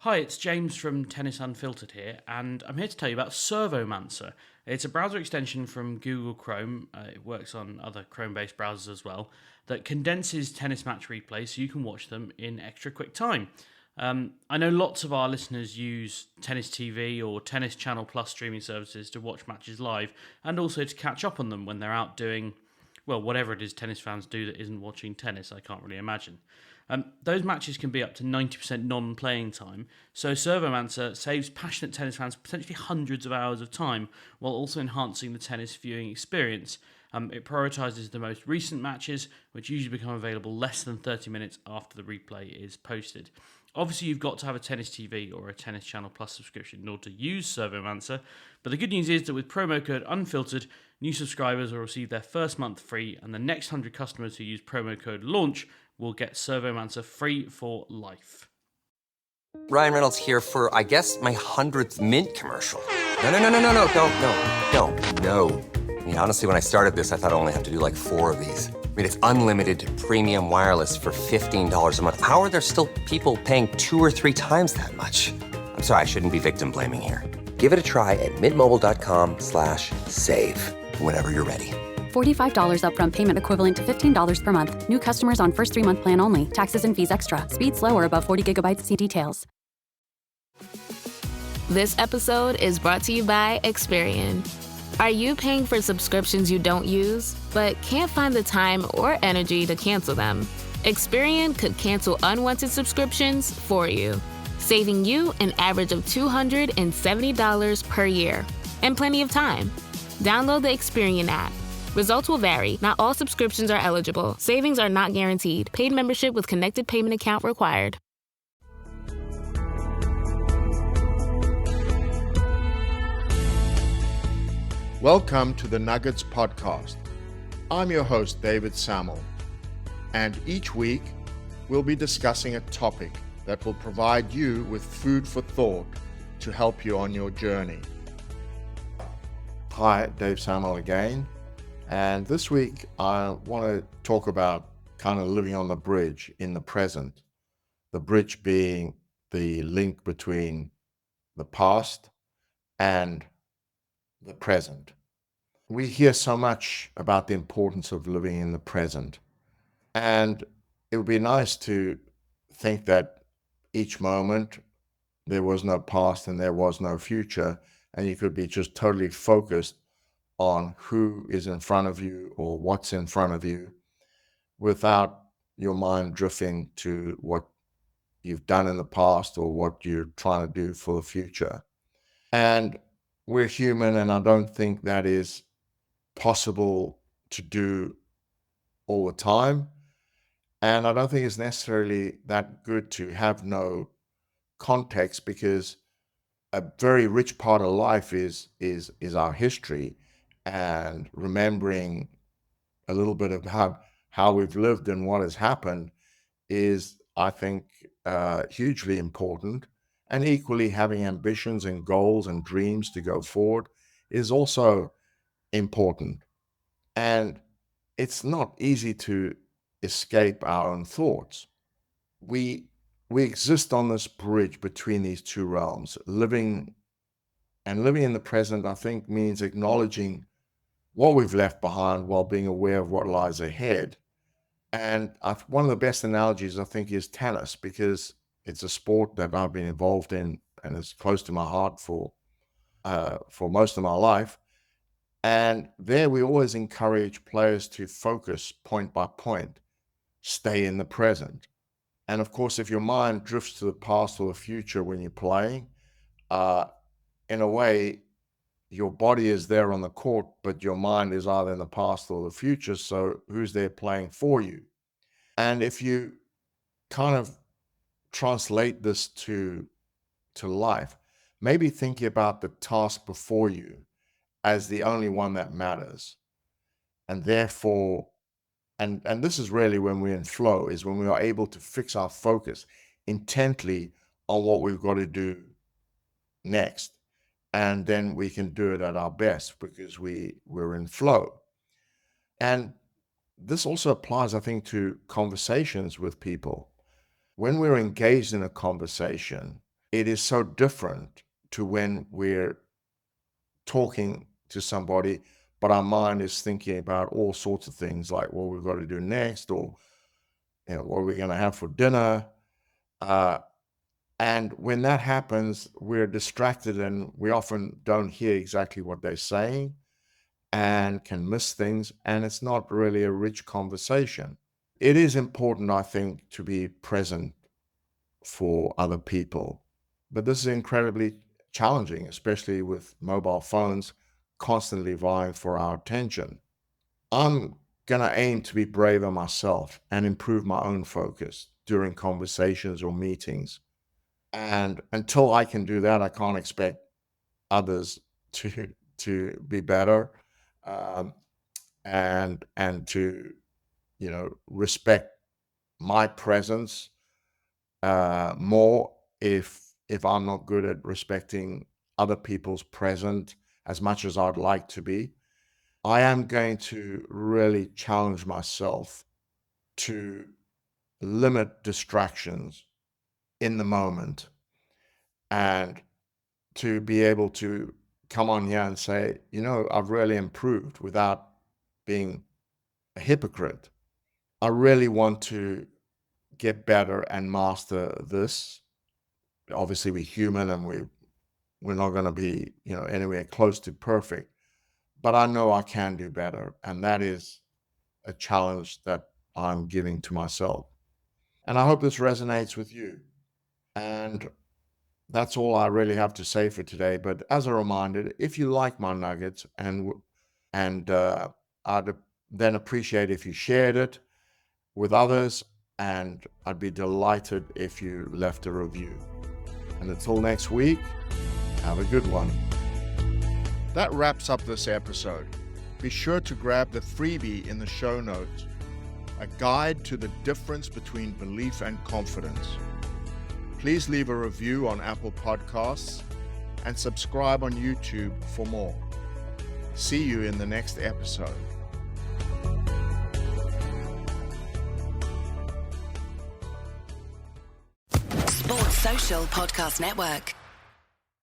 Hi, it's James from Tennis Unfiltered here, and I'm here to tell you about Servomancer. It's a browser extension from Google Chrome, it works on other Chrome based browsers as well, that condenses tennis match replays so you can watch them in extra quick time. I know lots of our listeners use Tennis TV or Tennis Channel Plus streaming services to watch matches live and also to catch up on them when they're out doing, well, whatever it is tennis fans do that isn't watching tennis, I can't really imagine. Those matches can be up to 90% non playing time, so Servomancer saves passionate tennis fans potentially hundreds of hours of time while also enhancing the tennis viewing experience. It prioritises the most recent matches, which usually become available less than 30 minutes after the replay is posted. Obviously, you've got to have a Tennis TV or a Tennis Channel Plus subscription in order to use Servomancer, but the good news is that with promo code UNFILTERED, new subscribers will receive their first month free, and the next 100 customers who use promo code LAUNCH will get Servomancer free for life. Ryan Reynolds here for, I guess, my 100th Mint commercial. No, no. I mean, honestly, when I started this, I thought I only have to do like 4 of these. I mean, it's unlimited premium wireless for $15 a month. How are there still people paying 2 or 3 times that much? I'm sorry, I shouldn't be victim blaming here. Give it a try at mintmobile.com/save. Whenever you're ready. $45 upfront payment equivalent to $15 per month. New customers on first 3-month plan only. Taxes and fees extra. Speed slower above 40 gigabytes. See details. This episode is brought to you by Experian. Are you paying for subscriptions you don't use, but can't find the time or energy to cancel them? Experian could cancel unwanted subscriptions for you, saving you an average of $270 per year. And plenty of time. Download the Experian app. Results will vary. Not all subscriptions are eligible. Savings are not guaranteed. Paid membership with connected payment account required. Welcome to the Nuggets Podcast. I'm your host, David Samuel, and each week we'll be discussing a topic that will provide you with food for thought to help you on your journey. Hi, Dave Samuel again. And this week, I want to talk about kind of living on the bridge in the present. The bridge being the link between the past and the present. We hear so much about the importance of living in the present. And it would be nice to think that each moment there was no past and there was no future, and you could be just totally focused on who is in front of you or what's in front of you without your mind drifting to what you've done in the past or what you're trying to do for the future. And we're human, and I don't think that is possible to do all the time. And I don't think it's necessarily that good to have no context, because a very rich part of life is our history, and remembering a little bit of how we've lived and what has happened is, I think, hugely important. And equally, having ambitions and goals and dreams to go forward is also important. And it's not easy to escape our own thoughts. We exist on this bridge between these two realms. Living in the present, I think, means acknowledging what we've left behind while being aware of what lies ahead. And one of the best analogies, I think, is tennis, because it's a sport that I've been involved in and is close to my heart for most of my life. And there we always encourage players to focus point by point, stay in the present. And of course, if your mind drifts to the past or the future when you're playing, in a way, your body is there on the court, but your mind is either in the past or the future. So who's there playing for you? And if you kind of translate this to life, maybe thinking about the task before you as the only one that matters. And therefore, and this is really when we're in flow, is when we are able to fix our focus intently on what we've got to do next. And then we can do it at our best because we're in flow. And this also applies, I think, to conversations with people. When we're engaged in a conversation, it is so different to when we're talking to somebody, but our mind is thinking about all sorts of things like what we've got to do next, or what we're going to have for dinner. And when that happens, we're distracted and we often don't hear exactly what they're saying and can miss things. And it's not really a rich conversation. It is important, I think, to be present for other people. But this is incredibly challenging, especially with mobile phones constantly vying for our attention. I'm going to aim to be braver myself and improve my own focus during conversations or meetings. And until I can do that, I can't expect others to be better, and to respect my presence more if I'm not good at respecting other people's present as much as I'd like to be. I am going to really challenge myself to limit distractions in the moment, and to be able to come on here and say, I've really improved without being a hypocrite. I really want to get better and master this. Obviously, we're human and we're not going to be, anywhere close to perfect, but I know I can do better. And that is a challenge that I'm giving to myself. And I hope this resonates with you. And that's all I really have to say for today. But as a reminder, if you like my nuggets, and I'd then appreciate if you shared it with others, and I'd be delighted if you left a review. And until next week, have a good one. That wraps up this episode. Be sure to grab the freebie in the show notes, a guide to the difference between belief and confidence. Please leave a review on Apple Podcasts and subscribe on YouTube for more. See you in the next episode. Sports Social Podcast Network.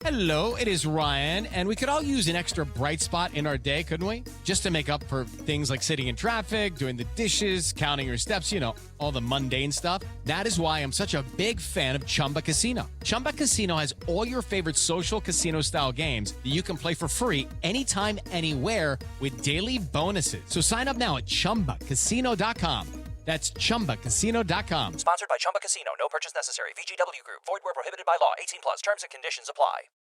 Hello, it is Ryan, and we could all use an extra bright spot in our day, couldn't we? Just to make up for things like sitting in traffic, doing the dishes, counting your steps, all the mundane stuff. That is why I'm such a big fan of Chumba Casino. Chumba Casino has all your favorite social casino-style games that you can play for free anytime, anywhere with daily bonuses. So sign up now at ChumbaCasino.com. That's ChumbaCasino.com. Sponsored by Chumba Casino. No purchase necessary. VGW Group. Void where prohibited by law. 18+. Terms and conditions apply.